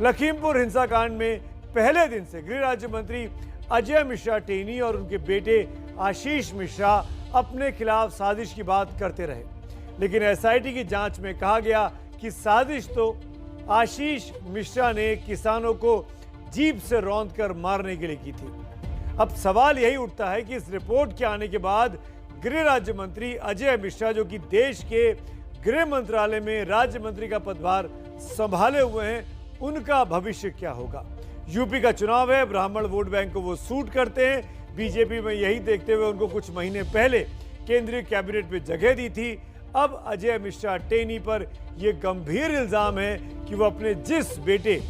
लखीमपुर हिंसाकांड में पहले दिन से गृह राज्य मंत्री अजय मिश्रा टेनी और उनके बेटे आशीष मिश्रा अपने खिलाफ साजिश की बात करते रहे, लेकिन एसआईटी की जांच में कहा गया कि साजिश तो आशीष मिश्रा ने किसानों को जीप से रौंदकर मारने के लिए की थी। अब सवाल यही उठता है कि इस रिपोर्ट के आने के बाद गृह राज्य मंत्री अजय मिश्रा, जो कि देश के गृह मंत्रालय में राज्य मंत्री का पदभार संभाले हुए हैं, उनका भविष्य क्या होगा। यूपी का चुनाव है, ब्राह्मण वोट बैंक को वो सूट करते हैं। बीजेपी में यही देखते हुए उनको कुछ महीने पहले केंद्रीय कैबिनेट में जगह दी थी। अब अजय मिश्रा टेनी पर यह गंभीर इल्जाम है कि वो अपने जिस बेटे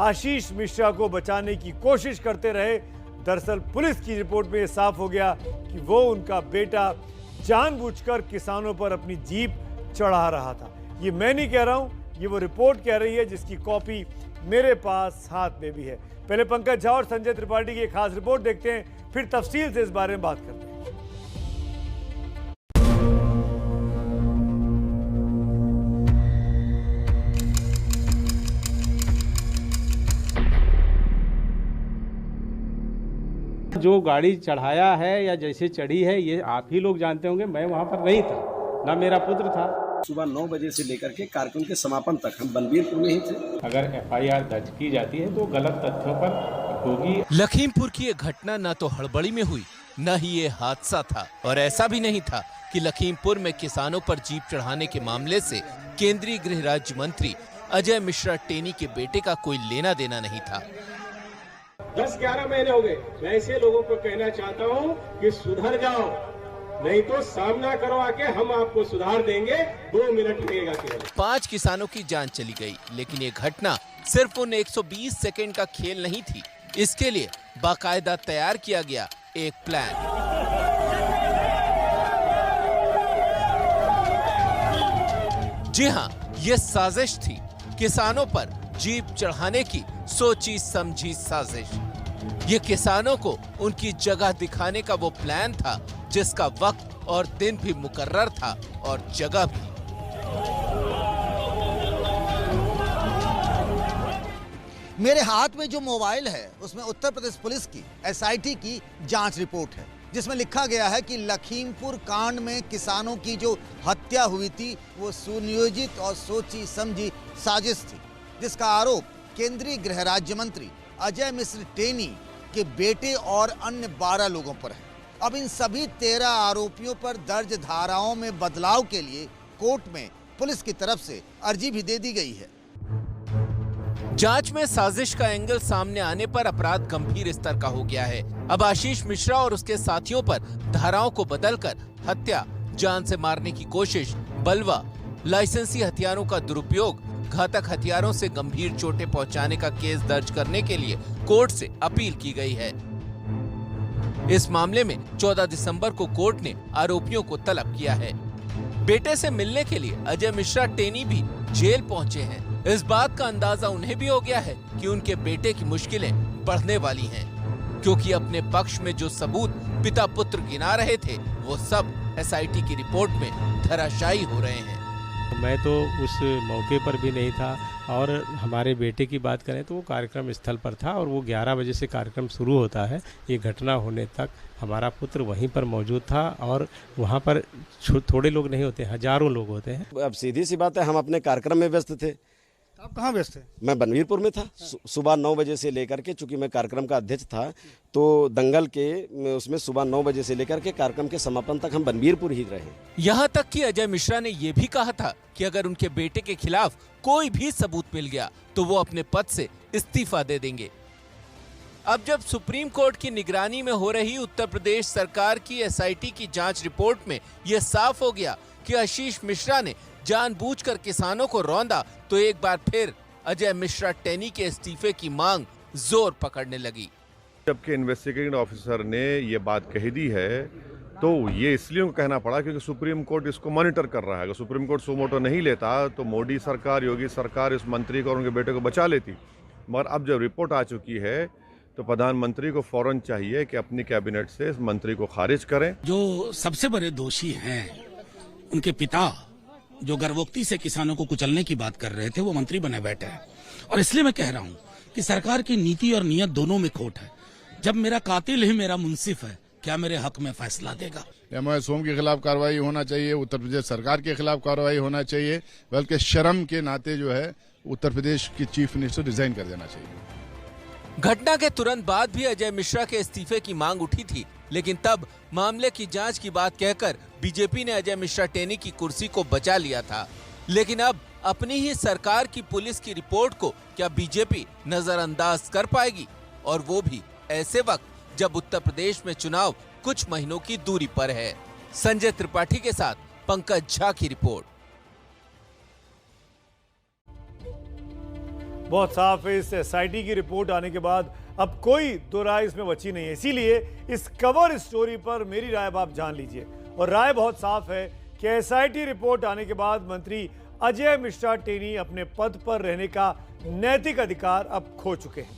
आशीष मिश्रा को बचाने की कोशिश करते रहे, दरअसल पुलिस की रिपोर्ट में यह साफ हो गया कि वो उनका बेटा जानबूझकर किसानों पर अपनी जीप चढ़ा रहा था। ये मैं नहीं कह रहा हूं, ये वो रिपोर्ट कह रही है, जिसकी कॉपी मेरे पास हाथ में भी है। पहले पंकज झा और संजय त्रिपाठी की एक खास रिपोर्ट देखते हैं, फिर तफसील से इस बारे में बात करते हैं। जो गाड़ी चढ़ाया है या जैसे चढ़ी है, ये आप ही लोग जानते होंगे। मैं वहाँ पर नहीं था, ना मेरा पुत्र था। सुबह 9 बजे से लेकर के कार्यक्रम के समापन तक हम बलबीरपुर में ही थे। अगर एफआईआर दर्ज की जाती है तो गलत तथ्यों पर होगी। लखीमपुर की ये घटना न तो हड़बड़ी में हुई, न ही ये हादसा था, और ऐसा भी नहीं था कि लखीमपुर में किसानों पर जीप चढ़ाने के मामले से केंद्रीय गृह राज्य मंत्री अजय मिश्रा टेनी के बेटे का कोई लेना देना नहीं था। 10-11 महीने हो गए। मैं ऐसे लोगों को कहना चाहता हूं कि सुधर जाओ, नहीं तो सामना करो आके, हम आपको सुधार देंगे। 2 मिनट लगेगा केवल। 5 किसानों की जान चली गई, लेकिन ये घटना सिर्फ उन 120 सेकंड का खेल नहीं थी। इसके लिए बाकायदा तैयार किया गया एक प्लान। जी हाँ, ये साजिश थी, किसानों पर जीप चढ़ाने की सोची समझी साजिश। ये किसानों को उनकी जगह दिखाने का वो प्लान था, जिसका वक्त और दिन भी मुकर्रर था और जगह भी। मेरे हाथ में जो मोबाइल है उसमें उत्तर प्रदेश पुलिस की एसआईटी की जांच रिपोर्ट है, जिसमें लिखा गया है कि लखीमपुर कांड में किसानों की जो हत्या हुई थी वो सुनियोजित और सोची समझी साजिश थी, जिसका आरोप केंद्रीय गृह राज्य मंत्री अजय मिश्रा टेनी के बेटे और अन्य 12 लोगों पर है। अब इन सभी 13 आरोपियों पर दर्ज धाराओं में बदलाव के लिए कोर्ट में पुलिस की तरफ से अर्जी भी दे दी गई है। जांच में साजिश का एंगल सामने आने पर अपराध गंभीर स्तर का हो गया है। अब आशीष मिश्रा और उसके साथियों पर धाराओं को बदलकर हत्या, जान से मारने की कोशिश, बलवा, लाइसेंसी हथियारों का दुरुपयोग, घातक हथियारों से गंभीर चोटें पहुंचाने का केस दर्ज करने के लिए कोर्ट से अपील की गई है। इस मामले में 14 दिसंबर को कोर्ट ने आरोपियों को तलब किया है। बेटे से मिलने के लिए अजय मिश्रा टेनी भी जेल पहुंचे हैं। इस बात का अंदाजा उन्हें भी हो गया है कि उनके बेटे की मुश्किलें बढ़ने वाली हैं, क्योंकि अपने पक्ष में जो सबूत पिता पुत्र गिना रहे थे वो सब एसआईटी की रिपोर्ट में धराशायी हो रहे हैं। मैं तो उस मौके पर भी नहीं था, और हमारे बेटे की बात करें तो वो कार्यक्रम स्थल पर था, और वो 11 बजे से कार्यक्रम शुरू होता है। ये घटना होने तक हमारा पुत्र वहीं पर मौजूद था, और वहाँ पर थोड़े लोग नहीं होते, हजारों लोग होते हैं। अब सीधी सी बात है, हम अपने कार्यक्रम में व्यस्त थे। आप कहाँ व्यस्त थे? मैं बलबीरपुर में था। सुबह 9 बजे से लेकर के, चूंकि मैं कार्यक्रम का अध्यक्ष था, तो दंगल के उसमें सुबह 9 बजे से लेकर के कार्यक्रम के समापन तक हम बलबीरपुर ही रहे। यहाँ तक कि अजय मिश्रा ने ये भी कहा था कि अगर उनके बेटे के खिलाफ कोई भी सबूत मिल गया तो वो अपने पद से इस्तीफा दे देंगे। अब जब सुप्रीम कोर्ट की निगरानी में हो रही उत्तर प्रदेश सरकार की एसआईटी की जांच रिपोर्ट में यह साफ हो गया कि आशीष मिश्रा ने जानबूझकर किसानों को रौंदा, तो एक बार फिर अजय मिश्रा टेनी के इस्तीफे की मांग जोर पकड़ने लगी। जबकि इन्वेस्टिगेटिंग ऑफिसर ने ये बात कही दी है, तो ये इसलिए कहना पड़ा क्योंकि सुप्रीम कोर्ट इसको मॉनिटर कर रहा है। अगर सुप्रीम कोर्ट सुमोटो नहीं लेता तो मोदी सरकार, योगी सरकार इस मंत्री को और उनके बेटे को बचा लेती। मगर अब जब रिपोर्ट आ चुकी है तो प्रधानमंत्री को फौरन चाहिए कि अपनी कैबिनेट से इस मंत्री को खारिज करें। जो सबसे बड़े दोषी हैं उनके पिता जो गर्वोक्ति से किसानों को कुचलने की बात कर रहे थे वो मंत्री बने बैठे हैं। और इसलिए मैं कह रहा हूं कि सरकार की नीति और नीयत दोनों में खोट है। जब मेरा कातिल ही मेरा मुंसिफ है, क्या मेरे हक में फैसला देगा? एमओएस होम के खिलाफ कार्रवाई होना चाहिए, उत्तर प्रदेश सरकार के खिलाफ कार्रवाई होना चाहिए, बल्कि शर्म के नाते जो है उत्तर प्रदेश की चीफ मिनिस्टर रिजाइन कर देना चाहिए। घटना के तुरंत बाद भी अजय मिश्रा के इस्तीफे की मांग उठी थी, लेकिन तब मामले की जांच की बात कहकर बीजेपी ने अजय मिश्रा टेनी की कुर्सी को बचा लिया था। लेकिन अब अपनी ही सरकार की पुलिस की रिपोर्ट को क्या बीजेपी नजरअंदाज कर पाएगी? और वो भी ऐसे वक्त जब उत्तर प्रदेश में चुनाव कुछ महीनों की दूरी पर है। संजय त्रिपाठी के साथ पंकज झा की रिपोर्ट। बहुत साफ है, इस एसआईटी की रिपोर्ट आने के बाद अब कोई दो राय इसमें बची नहीं है। इसीलिए इस कवर स्टोरी पर मेरी राय आप जान लीजिए। और राय बहुत साफ है कि एसआईटी रिपोर्ट आने के बाद मंत्री अजय मिश्रा टेनी अपने पद पर रहने का नैतिक अधिकार अब खो चुके हैं।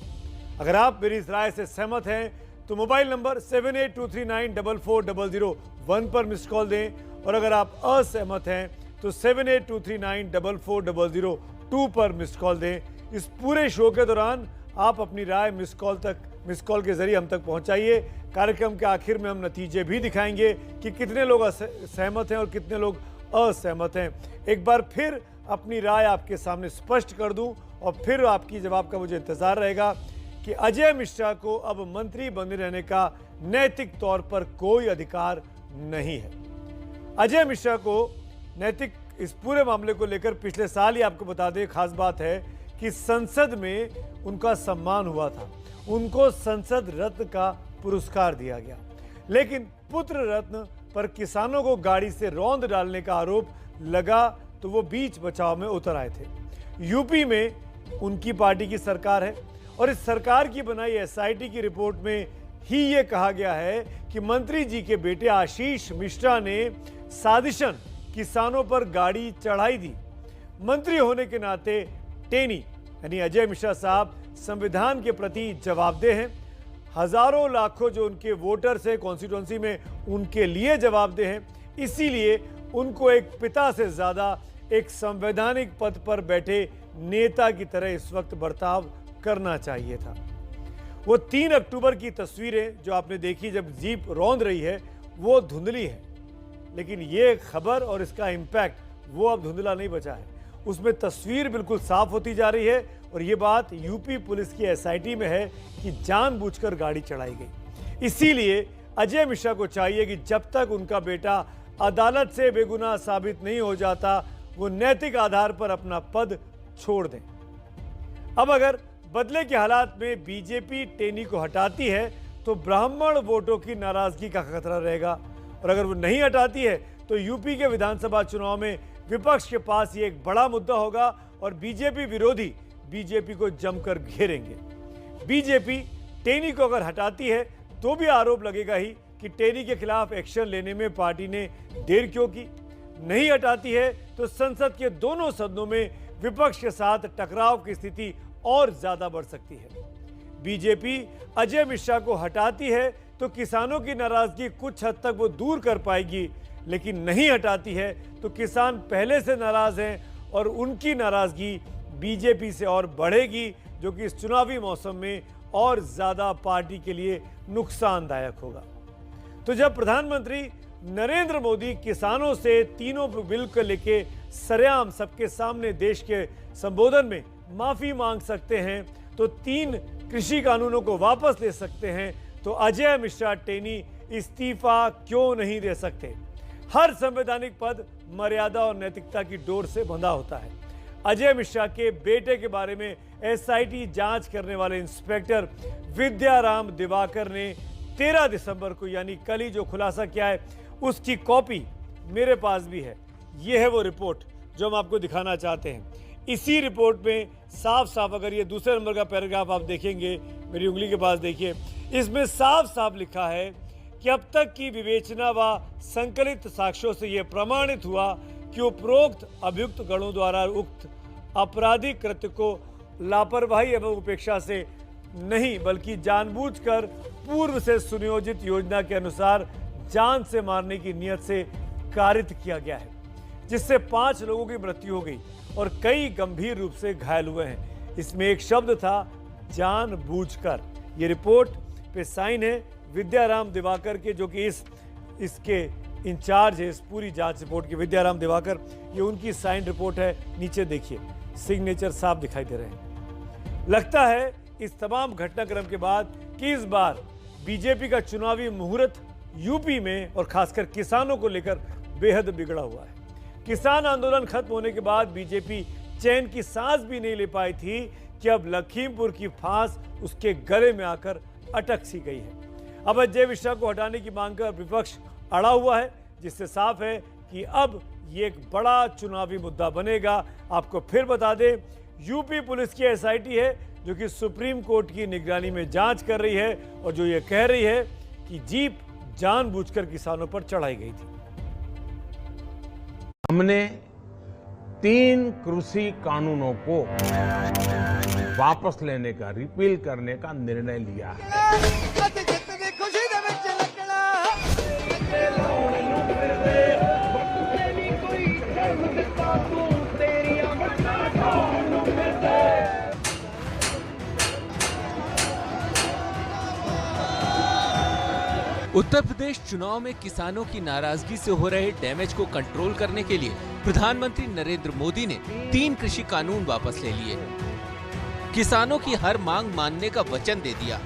अगर आप मेरी इस राय से सहमत हैं तो मोबाइल नंबर 7823944001 पर मिस कॉल दें, और अगर आप असहमत हैं तो 7823944002 पर मिस कॉल दें। इस पूरे शो के दौरान आप अपनी राय मिस कॉल के जरिए हम तक पहुंचाइए। कार्यक्रम के आखिर में हम नतीजे भी दिखाएंगे कि कितने लोग सहमत हैं और कितने लोग असहमत हैं। एक बार फिर अपनी राय आपके सामने स्पष्ट कर दूं और फिर आपकी जवाब का मुझे इंतजार रहेगा कि अजय मिश्रा को अब मंत्री बने रहने का नैतिक तौर पर कोई अधिकार नहीं है। अजय मिश्रा को नैतिक इस पूरे मामले को लेकर पिछले साल ही आपको बता दें, खास बात है कि संसद में उनका सम्मान हुआ था, उनको संसद रत्न का पुरस्कार दिया गया। लेकिन पुत्र रत्न पर किसानों को गाड़ी से रौंद डालने का आरोप लगा तो वो बीच बचाव में उतर आए थे। यूपी में उनकी पार्टी की सरकार है और इस सरकार की बनाई एसआईटी की रिपोर्ट में ही ये कहा गया है कि मंत्री जी के बेटे आशीष मिश्रा ने साजिशन किसानों पर गाड़ी चढ़ाई दी। मंत्री होने के नाते टेनी यानी अजय मिश्रा साहब संविधान के प्रति जवाबदेह हैं। हजारों लाखों जो उनके वोटर्स हैं कॉन्स्टिट्यूंसी में, उनके लिए जवाबदेह हैं। इसीलिए उनको एक पिता से ज्यादा एक संवैधानिक पद पर बैठे नेता की तरह इस वक्त बर्ताव करना चाहिए था। वो 3 अक्टूबर की तस्वीरें जो आपने देखी जब जीप रौंद रही है वो धुंधली है, लेकिन ये खबर और इसका इंपैक्ट वो अब धुंधला नहीं बचा है। उसमें तस्वीर बिल्कुल साफ होती जा रही है और ये बात यूपी पुलिस की एसआईटी में है कि जानबूझकर गाड़ी चढ़ाई गई। इसीलिए अजय मिश्रा को चाहिए कि जब तक उनका बेटा अदालत से बेगुनाह साबित नहीं हो जाता वो नैतिक आधार पर अपना पद छोड़ दें। अब अगर बदले के हालात में बीजेपी टेनी को हटाती है तो ब्राह्मण वोटों की नाराजगी का खतरा रहेगा, और अगर वो नहीं हटाती है तो यूपी के विधानसभा चुनाव में विपक्ष के पास ये एक बड़ा मुद्दा होगा और बीजेपी विरोधी बीजेपी को जमकर घेरेंगे। बीजेपी टेनी को अगर हटाती है तो भी आरोप लगेगा ही कि टेनी के खिलाफ एक्शन लेने में पार्टी ने देर क्यों की। नहीं हटाती है तो संसद के दोनों सदनों में विपक्ष के साथ टकराव की स्थिति और ज्यादा बढ़ सकती है। बीजेपी अजय मिश्रा को हटाती है तो किसानों की नाराजगी कुछ हद तक वो दूर कर पाएगी, लेकिन नहीं हटाती है तो किसान पहले से नाराज हैं और उनकी नाराजगी बीजेपी से और बढ़ेगी, जो कि इस चुनावी मौसम में और ज्यादा पार्टी के लिए नुकसानदायक होगा। तो जब प्रधानमंत्री नरेंद्र मोदी किसानों से तीनों बिल को लेके सरेआम सबके सामने देश के संबोधन में माफी मांग सकते हैं, तो 3 कृषि कानूनों को वापस ले सकते हैं, तो अजय मिश्रा टेनी इस्तीफा क्यों नहीं दे सकते? हर संवैधानिक पद मर्यादा और नैतिकता की डोर से बंधा होता है। अजय मिश्रा के बेटे के बारे में एसआईटी जांच करने वाले इंस्पेक्टर विद्याराम दिवाकर ने 13 दिसंबर को यानी कल ही जो खुलासा किया है उसकी कॉपी मेरे पास भी है। यह है वो रिपोर्ट जो हम आपको दिखाना चाहते हैं। इसी रिपोर्ट में साफ साफ, अगर ये दूसरे नंबर का पैराग्राफ आप देखेंगे, मेरी उंगली के पास देखिए, इसमें साफ साफ लिखा है कि अब तक की विवेचना व संकलित साक्ष्यों से यह प्रमाणित हुआ कि उपरोक्त अभियुक्त गणों द्वारा उक्त आपराधिक कृत्य को लापरवाही एवं उपेक्षा से नहीं बल्कि जानबूझकर पूर्व से सुनियोजित योजना के अनुसार जान से मारने की नियत से कारित किया गया है। जिससे 5 लोगों की मृत्यु हो गई और कई गंभीर रूप से घायल हुए हैं। इसमें एक शब्द था जानबूझकर। ये रिपोर्ट पे साइन है विद्याराम दिवाकर के, जो कि इसके इंचार्ज है इस पूरी जांच रिपोर्ट के, विद्याराम दिवाकर। ये उनकी साइन रिपोर्ट है। नीचे देखिए सिग्नेचर साफ दिखाई दे रहे हैं। लगता है इस तमाम घटनाक्रम के बाद कि इस बार बीजेपी का चुनावी मुहूर्त यूपी में और खासकर किसानों को लेकर बेहद बिगड़ा हुआ है। किसान आंदोलन खत्म होने के बाद बीजेपी चैन की सांस भी नहीं ले पाई थी कि अब लखीमपुर की फांस उसके गले में आकर अटक सी गई है। अब अजय मिश्रा को हटाने की मांग कर विपक्ष अड़ा हुआ है, जिससे साफ है कि अब ये एक बड़ा चुनावी मुद्दा बनेगा। आपको फिर बता दें, यूपी पुलिस की एसआईटी है जो कि सुप्रीम कोर्ट की निगरानी में जांच कर रही है और जो ये कह रही है कि जीप जानबूझकर किसानों पर चढ़ाई गई थी। हमने 3 कृषि कानूनों को वापस लेने का, रिपील करने का निर्णय लिया है। उत्तर प्रदेश चुनाव में किसानों की नाराजगी से हो रहे डैमेज को कंट्रोल करने के लिए प्रधानमंत्री नरेंद्र मोदी ने 3 कृषि कानून वापस ले लिए। किसानों की हर मांग मानने का वचन दे दिया।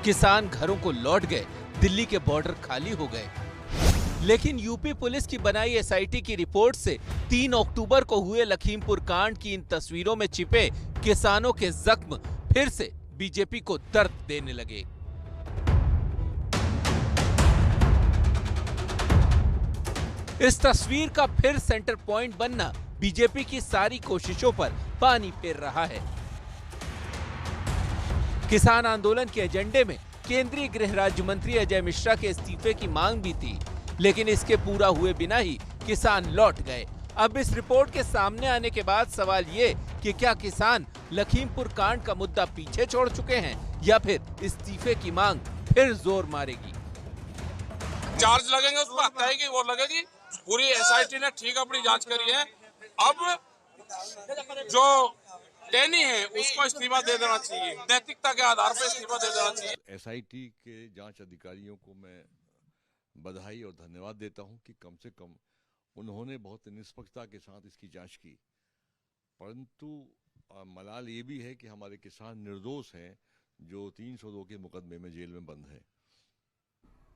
किसान घरों को लौट गए, दिल्ली के बॉर्डर खाली हो गए। लेकिन यूपी पुलिस की बनाई एसआईटी की रिपोर्ट से 3 अक्टूबर को हुए लखीमपुर कांड की इन तस्वीरों में छिपे किसानों के जख्म फिर से बीजेपी को दर्द देने लगे। इस तस्वीर का फिर सेंटर पॉइंट बनना बीजेपी की सारी कोशिशों पर पानी फेर रहा है। किसान आंदोलन के एजेंडे में केंद्रीय गृह राज्य मंत्री अजय मिश्रा के इस्तीफे की मांग भी थी, लेकिन इसके पूरा हुए बिना ही किसान लौट गए। अब इस रिपोर्ट के सामने आने के बाद सवाल ये कि क्या किसान लखीमपुर कांड का मुद्दा पीछे छोड़ चुके हैं या फिर इस्तीफे की मांग फिर जोर मारेगी। चार्ज लगेंगे उस पर, हत्या की वो लगेगी। पूरी एसआईटी ने ठीक अपनी जांच करी है। अब जो टेनी है उसको इस्तीफा दे देना चाहिए, नैतिकता के आधार पर इस्तीफा दे देना चाहिए। एसआईटी के जांच अधिकारियों को मैं बधाई और धन्यवाद देता हूं कि कम से कम उन्होंने बहुत निष्पक्षता के साथ इसकी जांच की। परंतु मलाल ये भी है कि हमारे किसान निर्दोष हैं जो 302 के मुकदमे में जेल में बंद हैं।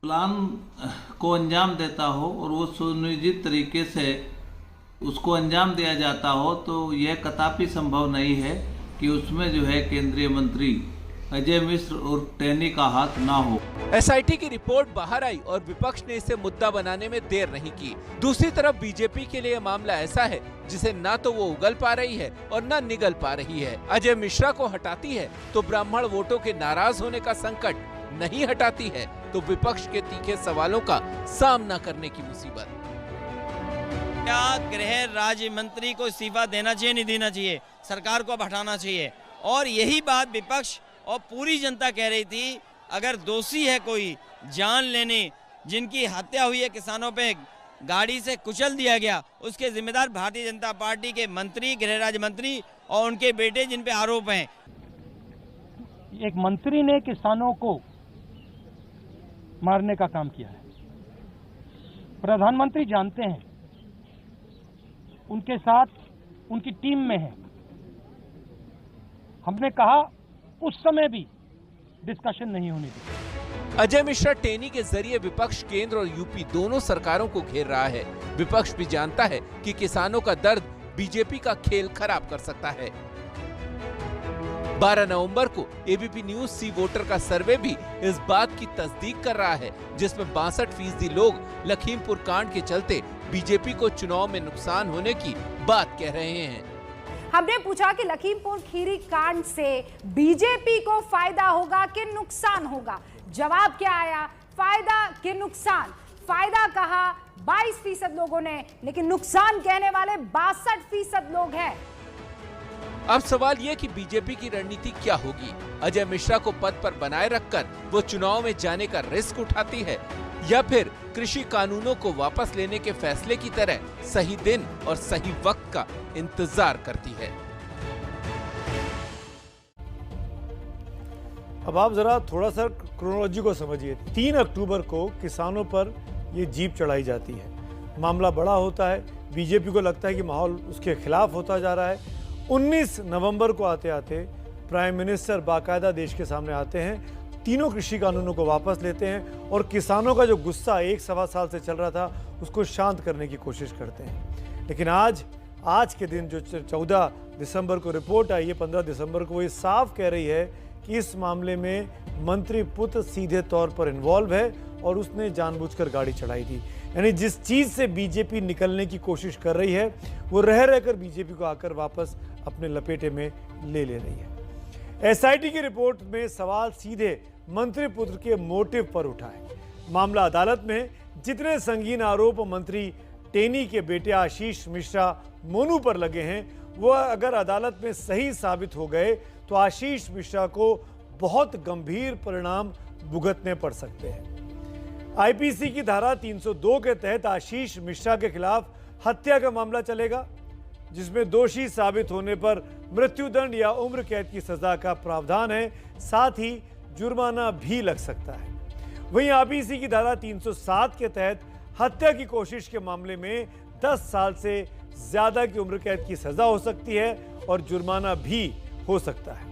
प्लान को अंजाम देता हो और वो सुनियोजित तरीके से उसको अंजाम दिया जाता हो तो यह कदापि संभव नहीं है कि उसमें जो है केंद्रीय मंत्री अजय मिश्र और टेनी का हाथ ना हो। एसआईटी की रिपोर्ट बाहर आई और विपक्ष ने इसे मुद्दा बनाने में देर नहीं की। दूसरी तरफ बीजेपी के लिए मामला ऐसा है जिसे ना तो वो उगल पा रही है और ना निगल पा रही है। अजय मिश्रा को हटाती है तो ब्राह्मण वोटों के नाराज होने का संकट, नहीं हटाती है तो विपक्ष के तीखे सवालों का सामना करने की मुसीबत। क्या गृह राज्य मंत्री को इस्तीफा देना चाहिए, नहीं देना चाहिए, सरकार को अब हटाना चाहिए? और यही बात विपक्ष और पूरी जनता कह रही थी। अगर दोषी है कोई जान लेने, जिनकी हत्या हुई है, किसानों पे गाड़ी से कुचल दिया गया, उसके जिम्मेदार भारतीय जनता पार्टी के मंत्री, गृह राज्य मंत्री और उनके बेटे जिन पे आरोप हैं। एक मंत्री ने किसानों को मारने का काम किया है। प्रधानमंत्री जानते हैं, उनके साथ उनकी टीम में है। हमने कहा उस समय भी डिस्कशन नहीं होनी चाहिए। अजय मिश्रा टेनी के जरिए विपक्ष केंद्र और यूपी दोनों सरकारों को घेर रहा है। विपक्ष भी जानता है कि किसानों का दर्द बीजेपी का खेल खराब कर सकता है। 12 नवंबर को एबीपी न्यूज सी वोटर का सर्वे भी इस बात की तस्दीक कर रहा है, जिसमें 62% लोग लखीमपुर कांड के चलते बीजेपी को चुनाव में नुकसान होने की बात कह रहे हैं। हमने पूछा कि लखीमपुर खीरी कांड से बीजेपी को फायदा होगा कि नुकसान होगा। जवाब क्या आया? फायदा कि नुकसान। फायदा कहा 22% लोगों ने, लेकिन नुकसान कहने वाले 62% लोग हैं। अब सवाल यह कि बीजेपी की रणनीति क्या होगी। अजय मिश्रा को पद पर बनाए रखकर वो चुनाव में जाने का रिस्क उठाती है या फिर कृषि कानूनों को वापस लेने के फैसले की तरह सही दिन और सही वक्त का इंतजार करती है। अब आप जरा थोड़ा सा क्रोनोलॉजी को समझिए। 3 अक्टूबर को किसानों पर ये जीप चढ़ाई जाती है, मामला बड़ा होता है, बीजेपी को लगता है कि माहौल उसके खिलाफ होता जा रहा है। 19 नवंबर को आते आते प्राइम मिनिस्टर बाकायदा देश के सामने आते हैं, तीनों कृषि कानूनों को वापस लेते हैं और किसानों का जो गुस्सा 1-1.25 साल से चल रहा था उसको शांत करने की कोशिश करते हैं। लेकिन आज के दिन जो 14 दिसंबर को रिपोर्ट आई है, 15 दिसंबर को, ये साफ कह रही है कि इस मामले में मंत्री पुत्र सीधे तौर पर इन्वॉल्व है और उसने जानबूझकर गाड़ी चढ़ाई थी। यानी जिस चीज से बीजेपी निकलने की कोशिश कर रही है वो रह रहकर बीजेपी को आकर वापस अपने लपेटे में ले रही है। एसआईटी की रिपोर्ट में सवाल सीधे मंत्री पुत्र के मोटिव पर उठा है। मामला अदालत में है। जितने संगीन आरोप मंत्री टेनी के बेटे आशीष मिश्रा मोनू पर लगे हैं वो अगर अदालत में सही साबित हो गए तो आशीष मिश्रा को बहुत गंभीर परिणाम भुगतने पड़ सकते हैं। आईपीसी की धारा 302 के तहत आशीष मिश्रा के खिलाफ हत्या का मामला चलेगा, जिसमें दोषी साबित होने पर मृत्युदंड या उम्र कैद की सजा का प्रावधान है, साथ ही जुर्माना भी लग सकता है। वहीं आईपीसी की धारा 307 के तहत हत्या की कोशिश के मामले में 10 साल से ज्यादा की उम्र कैद की सजा हो सकती है और जुर्माना भी हो सकता है।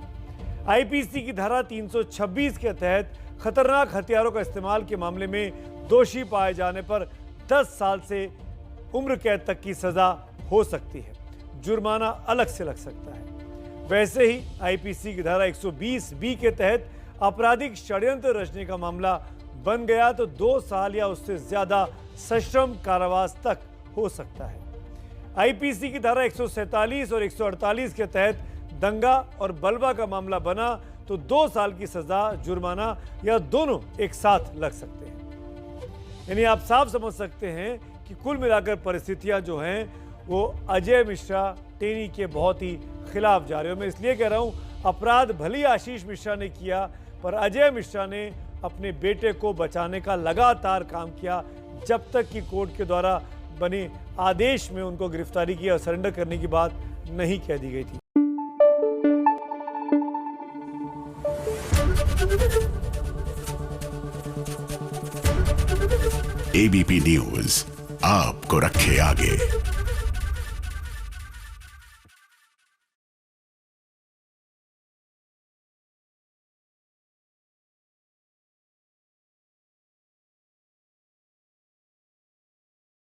आईपीसी की धारा 326 के तहत खतरनाक हथियारों का इस्तेमाल के मामले में दोषी पाए जाने पर 10 साल से उम्र कैद तक की सजा हो सकती है, जुर्माना अलग से लग सकता है। वैसे ही आईपीसी की धारा 120 बी के तहत आपराधिक षड्यंत्र रचने का मामला बन गया तो 2 साल या उससे ज्यादा सश्रम कारावास तक हो सकता है। आईपीसी की धारा 147 और 148 के तहत दंगा और बलवा का मामला बना तो 2 साल की सजा, जुर्माना या दोनों एक साथ लग सकते हैं। यानी आप साफ समझ सकते हैं कि कुल मिलाकर परिस्थितियां जो हैं वो अजय मिश्रा टेनी के बहुत ही खिलाफ जा रही है। मैं इसलिए कह रहा हूं, अपराध भले आशीष मिश्रा ने किया पर अजय मिश्रा ने अपने बेटे को बचाने का लगातार काम किया जब तक कि कोर्ट के द्वारा बने आदेश में उनको गिरफ्तारी की और सरेंडर करने की बात नहीं कह दी गई थी। एबीपी न्यूज आपको रखे आगे।